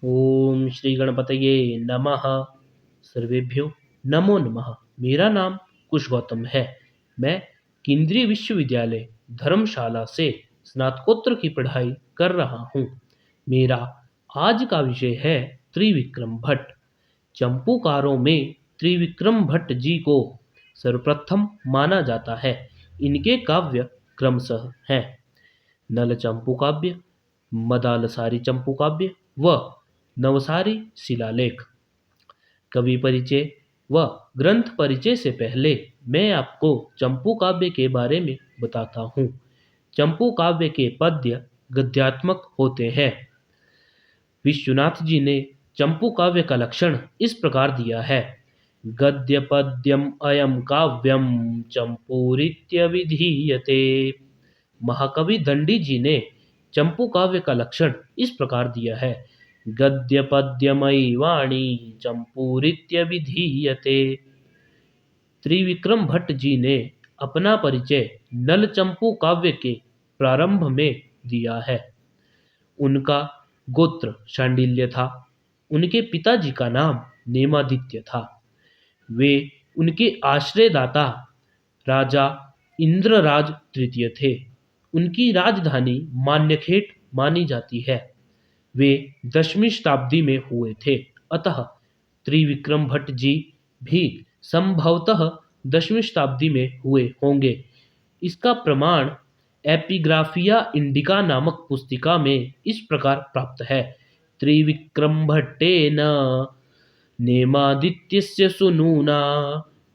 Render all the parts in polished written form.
ओम श्री गणपतये नमः। सर्वेभ्यो नमो नमः। मेरा नाम कुश गौतम है। मैं केंद्रीय विश्वविद्यालय धर्मशाला से स्नातकोत्तर की पढ़ाई कर रहा हूँ। मेरा आज का विषय है त्रिविक्रम भट्ट। चंपूकारों में त्रिविक्रम भट्ट जी को सर्वप्रथम माना जाता है। इनके काव्य क्रमशः हैं नल चंपू काव्य, मदालसारी चंपू काव्य व नवसारी शिलालेख। कवि परिचय व ग्रंथ परिचय से पहले मैं आपको चंपू काव्य के बारे में बताता हूँ। चंपू काव्य के पद्य गद्यात्मक होते हैं। विश्वनाथ जी ने चंपू काव्य का लक्षण इस प्रकार दिया है। गद्य पद्यम अयम काव्यम चंपूरित्यभिधीयते। महाकवि दंडी जी ने चंपू काव्य का लक्षण इस प्रकार दिया है। गद्य पद्यमयी वाणी चंपूरित्यभिधीयते। त्रिविक्रम भट्ट जी ने अपना परिचय नल चंपू काव्य के प्रारंभ में दिया है। उनका गोत्र शांडिल्य था। उनके पिताजी का नाम नेमादित्य था। वे उनके आश्रयदाता राजा इंद्रराज तृतीय थे। उनकी राजधानी मान्यखेट मानी जाती है। वे 10वीं शताब्दी में हुए थे। अतः त्रिविक्रम भट्ट जी भी संभवतः 10वीं शताब्दी में हुए होंगे। इसका प्रमाण एपिग्राफिया इंडिका नामक पुस्तिका में इस प्रकार प्राप्त है। त्रिविक्रम भट्टेन नेमादित्यस्य सुनूना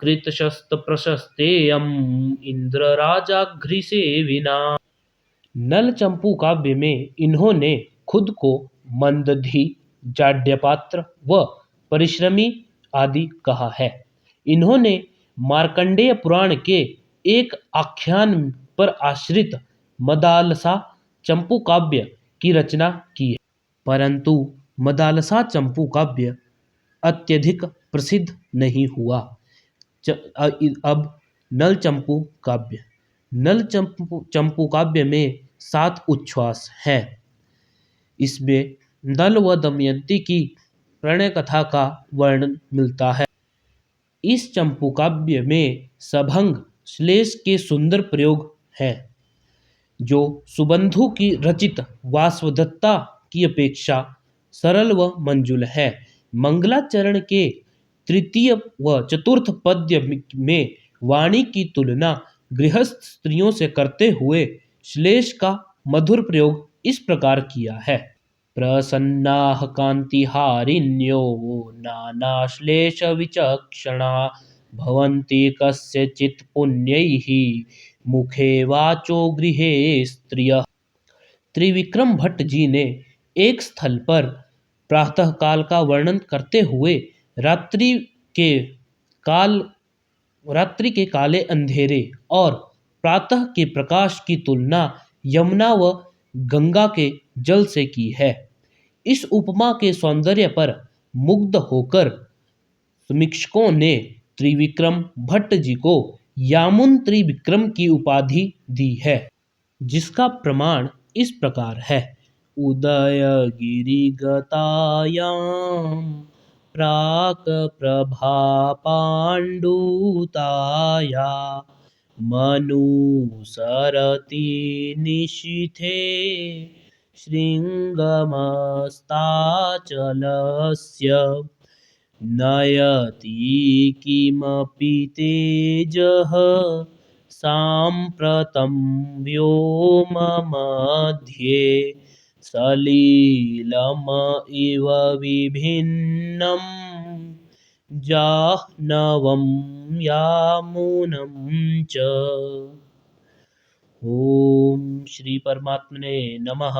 कृतशस्त प्रशस्तेयम इंद्रराजाघ्रिसेविना। नल चंपू काव्य में इन्होंने खुद को मंदधी, जाड्यपात्र व परिश्रमी आदि कहा है। इन्होंने मार्कंडेय पुराण के एक आख्यान पर आश्रित मदालसा चंपू काव्य की रचना की है। परंतु मदालसा चंपू काव्य अत्यधिक प्रसिद्ध नहीं हुआ। अब नल चंपू काव्य। नल चंपू काव्य में 7 उच्छ्वास हैं। इसमें नल व दमयंती की प्रणय कथा का वर्णन मिलता है। इस चंपू काव्य में सभंग श्लेष के सुंदर प्रयोग हैं, जो सुबंधु की रचित वासवदत्ता की अपेक्षा सरल व मंजुल है। मंगलाचरण के तृतीय व चतुर्थ पद्य में वाणी की तुलना गृहस्थ स्त्रियों से करते हुए श्लेष का मधुर प्रयोग इस प्रकार किया है। प्रसन्नाः कान्तिहारिण्यो नानाश्लेष विचक्षणा भवन्ति कस्यचित् पुण्यैः मुखे वाचो गृहे स्त्रियः। त्रिविक्रम भट्ट जी ने एक स्थल पर प्रातः काल का वर्णन करते हुए रात्रि के काले अंधेरे और प्रातः के प्रकाश की तुलना यमुना व गंगा के जल से की है। इस उपमा के सौंदर्य पर मुग्ध होकर समीक्षकों ने त्रिविक्रम भट्ट जी को यामुन त्रिविक्रम की उपाधि दी है, जिसका प्रमाण इस प्रकार है। उदयगिरिगतायां प्राक प्रभा पाण्डुताया मनुसरति निशीथे शृङ्गमस्ताचलस्य नयति किमपि तेजः साम्प्रतं व्योममध्ये सलिलम इव विभिन्नं जाह्नवं यामुनं च। ओम श्री परमात्मने नमः।